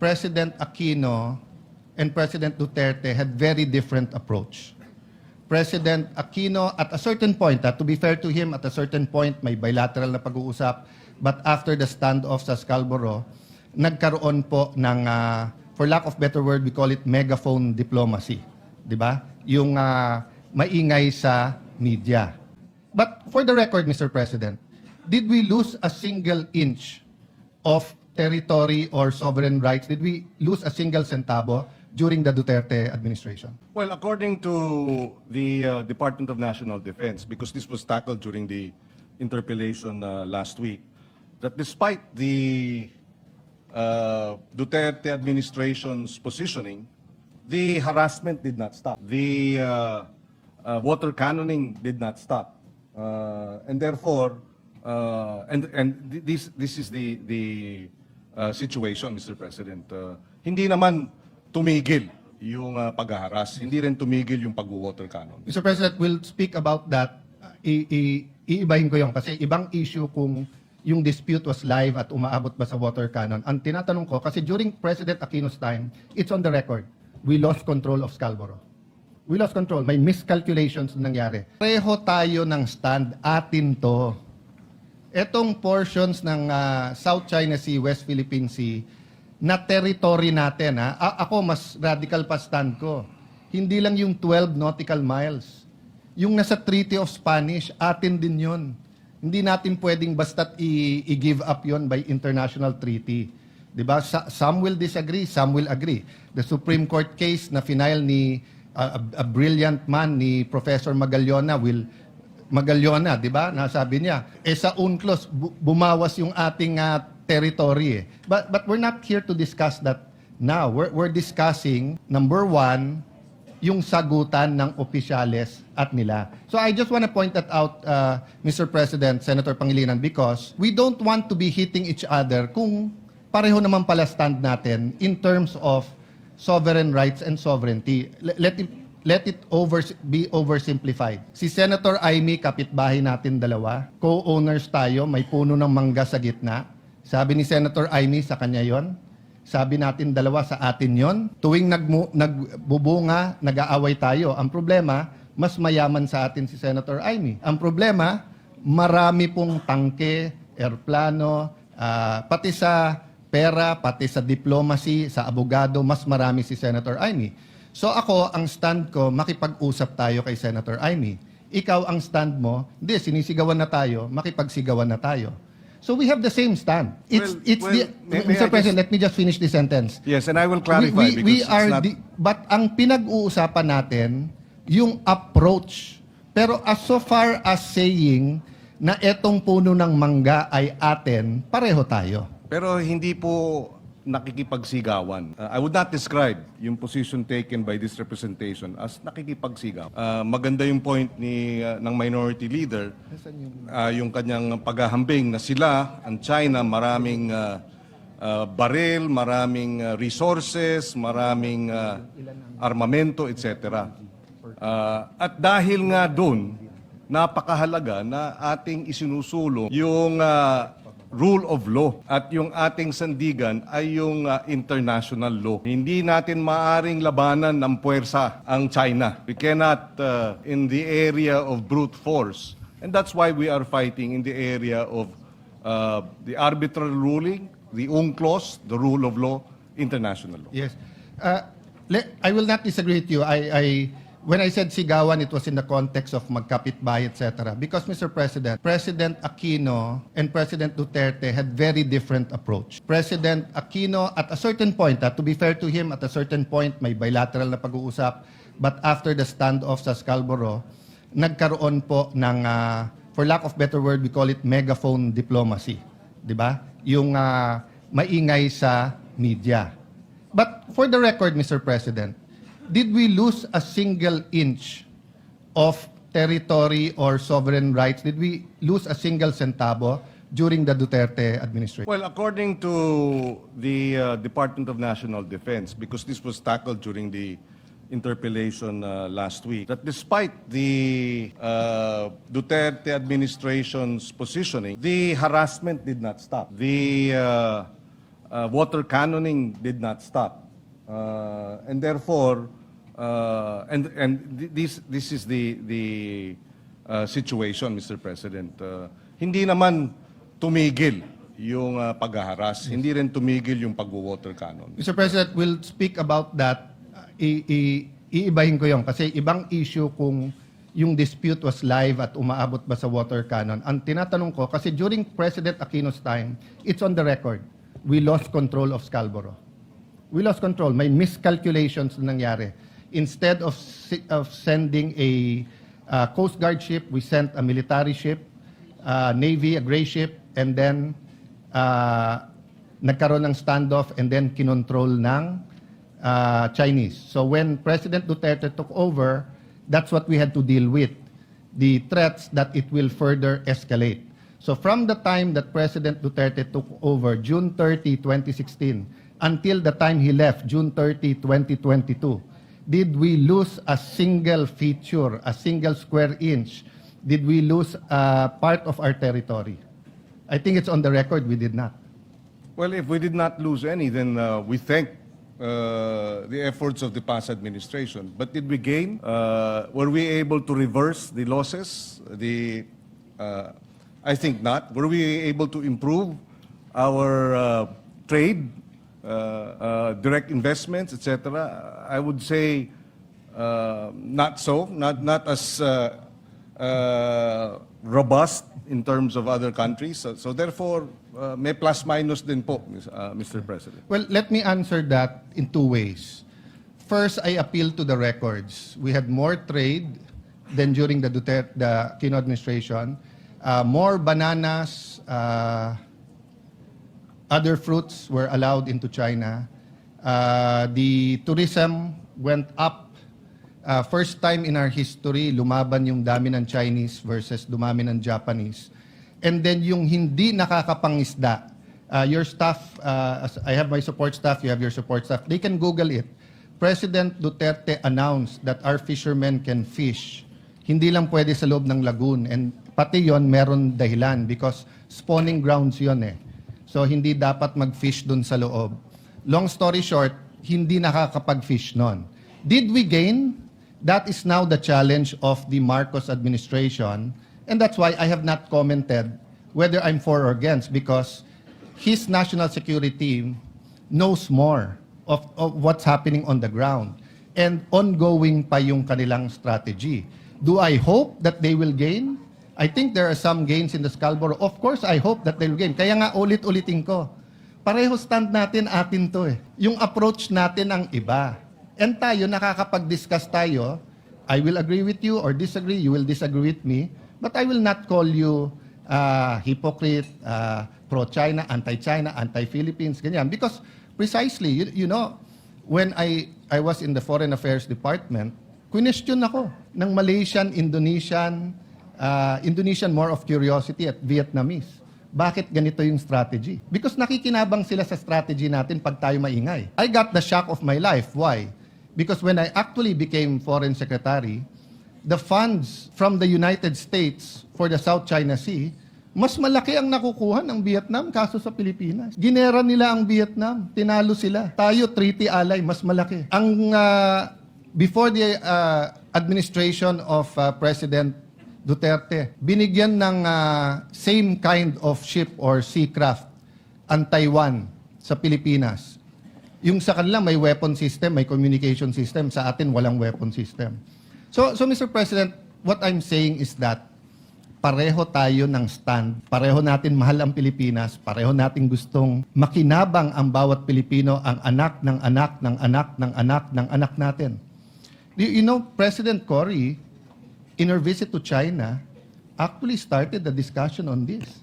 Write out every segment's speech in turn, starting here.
President Aquino and President Duterte had very different approach. President Aquino, at a certain point, to be fair to him, at a certain point, may bilateral na pag-uusap, but after the standoff sa Scarborough, nagkaroon po ng, for lack of better word, we call it megaphone diplomacy. Di ba? Yung maingay sa media. But for the record, Mr. President, did we lose a single inch of territory or sovereign rights? Did we lose a single centavo during the Duterte administration? Well, according to the Department of National Defense, because this was tackled during the interpellation last week, that despite the Duterte administration's positioning, the harassment did not stop. The water cannoning did not stop. And therefore, this is the situation, Mr. President. Hindi naman tumigil yung paghaharas, hindi rin tumigil yung pag-water cannon. Mr. President, we'll speak about that. Iibahin ko yun kasi ibang issue kung yung dispute was live at umaabot ba sa water cannon. Ang tinatanong ko, kasi during President Aquino's time, it's on the record, we lost control of Scarborough. We lost control. May miscalculations nangyari. Pareho tayo ng stand, atin to. Etong portions ng South China Sea, West Philippine Sea, na territory natin. Ako, mas radical pa stand ko. Hindi lang yung 12 nautical miles. Yung nasa Treaty of Spanish, atin din yun. Hindi natin pwedeng basta't i-give up yon by international treaty. Diba? Some will disagree, some will agree. The Supreme Court case na final ni a brilliant man ni Professor Magallona di ba? Nasabi niya, sa UNCLOS bumawas yung ating territory. But we're not here to discuss that now. We're discussing, number one, yung sagutan ng opisyales at nila. So I just want to point that out, Mr. President, Senator Pangilinan, because we don't want to be hitting each other kung pareho naman pala stand natin in terms of sovereign rights and sovereignty. Let it be oversimplified. Si Senator Amy, kapitbahay natin dalawa, co-owners tayo, may puno ng mangga sa gitna. Sabi ni Senator Amy, sa kanya yon. Sabi natin dalawa, sa atin yon. Tuwing nagbubunga, nag-aaway tayo. Ang problema, mas mayaman sa atin si Senator Amy. Ang problema, marami pong tangke, airplano, pati sa pera, pati sa diplomacy, sa abogado, mas marami si Senator Amy. So ako, ang stand ko, makipag-usap tayo kay Senator Amy. Ikaw, ang stand mo, hindi, sinisigawan na tayo, makipagsigawan na tayo. So we have the same stand. Mr. President, let me just finish the sentence. Yes, and I will clarify but ang pinag-uusapan natin, yung approach. Pero as so far as saying na etong puno ng mangga ay atin, pareho tayo. Pero hindi po nakikipagsigawan. I would not describe yung position taken by this representation as nakikipagsigaw. Maganda yung point ng minority leader, yung kanyang paghahambing na sila, ang China, maraming baril, maraming resources, maraming armamento, etc. At dahil nga doon, napakahalaga na ating isinusulong yung rule of law at yung ating sandigan ay yung international law. Hindi natin maaring labanan ng puwersa ang China. We cannot in the area of brute force. And that's why we are fighting in the area of the arbitrary ruling, the UNCLOS, the rule of law, international law. Yes. I will not disagree with you. When I said sigawan, it was in the context of magkapitbahay, etc. Because, Mr. President, President Aquino and President Duterte had very different approach. President Aquino, at a certain point, to be fair to him, at a certain point, may bilateral na pag-uusap, but after the standoff sa Scarborough, nagkaroon po ng, for lack of better word, we call it megaphone diplomacy. Di ba? Yung maingay sa media. But for the record, Mr. President, did we lose a single inch of territory or sovereign rights? Did we lose a single centavo during the Duterte administration? Well, according to the Department of National Defense, because this was tackled during the interpellation last week, that despite the Duterte administration's positioning, the harassment did not stop. The water cannoning did not stop. And therefore, this is the situation, Mr. President. Hindi naman tumigil yung paghaharas, hindi rin tumigil yung pag-water cannon. Mr. President, we'll speak about that. Iibahin ko yon kasi ibang issue kung yung dispute was live at umaabot ba sa water cannon. Ang tinatanong ko, kasi during President Aquino's time, it's on the record, we lost control of Scarborough. We lost control. May miscalculations na nangyari. Instead of sending a Coast Guard ship, we sent a military ship, Navy, a gray ship, and then nagkaroon ng standoff and then kinontrol ng Chinese. So when President Duterte took over, that's what we had to deal with, the threats that it will further escalate. So from the time that President Duterte took over, June 30, 2016, until the time he left, June 30, 2022, did we lose a single feature, a single square inch? Did we lose part of our territory? I think it's on the record we did not. Well, if we did not lose any, then we thank the efforts of the past administration. But did we gain? Were we able to reverse the losses? I think not. Were we able to improve our trade, direct investments, etc.? I would say not so. Not as robust in terms of other countries. So therefore, may plus minus din po, Mr. President. Well, let me answer that in two ways. First, I appeal to the records. We had more trade than during the Aquino administration. More bananas, other fruits were allowed into China. The tourism went up. First time in our history, lumaban yung dami ng Chinese versus dumami ng Japanese. And then yung hindi nakakapangisda, your staff, I have my support staff, you have your support staff, they can Google it. President Duterte announced that our fishermen can fish. Hindi lang pwede sa loob ng lagoon. And pati yon meron dahilan because spawning grounds yon eh. So hindi dapat mag-fish dun sa loob. Long story short, hindi nakakapag-fish nun. Did we gain? That is now the challenge of the Marcos administration. And that's why I have not commented whether I'm for or against because his national security knows more of what's happening on the ground. And ongoing pa yung kanilang strategy. Do I hope that they will gain? I think there are some gains in the Scarborough. Of course, I hope that they will gain. Kaya nga ulit-ulitin ko. Pareho stand natin, atin to eh. Yung approach natin ang iba. And tayo, nakakapag-discuss tayo. I will agree with you or disagree. You will disagree with me. But I will not call you hypocrite, pro-China, anti-China, anti-Philippines, ganyan. Because precisely, you know, when I was in the Foreign Affairs Department, question ako ng Malaysian, Indonesian more of curiosity at Vietnamese. Bakit ganito yung strategy? Because nakikinabang sila sa strategy natin pag tayo maingay. I got the shock of my life. Why? Because when I actually became Foreign Secretary, the funds from the United States for the South China Sea, mas malaki ang nakukuha ng Vietnam kaso sa Pilipinas. Ginera nila ang Vietnam, tinalo sila. Tayo, treaty ally, mas malaki. Ang before the administration of President Duterte, binigyan ng same kind of ship or seacraft ang Taiwan sa Pilipinas. Yung sa kanila may weapon system, may communication system, sa atin walang weapon system. So Mr. President, what I'm saying is that pareho tayo ng stand, pareho natin mahal ang Pilipinas, pareho natin gustong makinabang ang bawat Pilipino, ang anak ng anak ng anak ng anak ng anak natin. You know, President Cory, in her visit to China, actually started the discussion on this.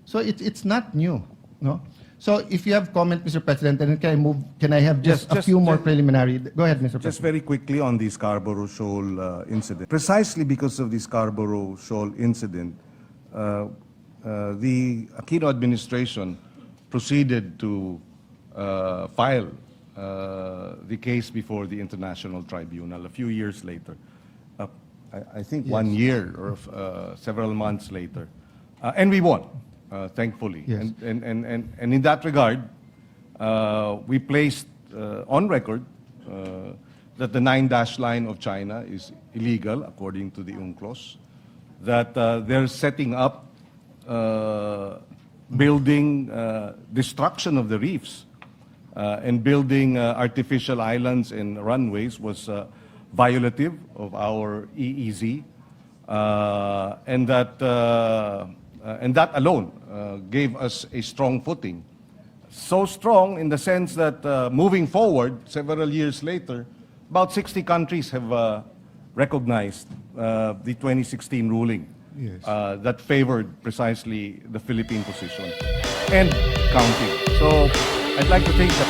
So it's not new, no? So if you have comment, Mr. President, then can I have just a few more preliminary? Go ahead, Mr. Just President. very quickly on the Scarborough Shoal incident. Precisely because of the Scarborough Shoal incident, the Aquino administration proceeded to file the case before the International Tribunal a few years later. I think 1 year or several months later. And we won, thankfully. Yes. And in that regard, we placed on record that the 9-dash line of China is illegal according to the UNCLOS, that they're setting up, building destruction of the reefs and building artificial islands and runways was violative of our EEZ, and that alone gave us a strong footing. So strong in the sense that moving forward, several years later, about 60 countries have recognized the 2016 ruling that favored precisely the Philippine position and counting. So I'd like to think that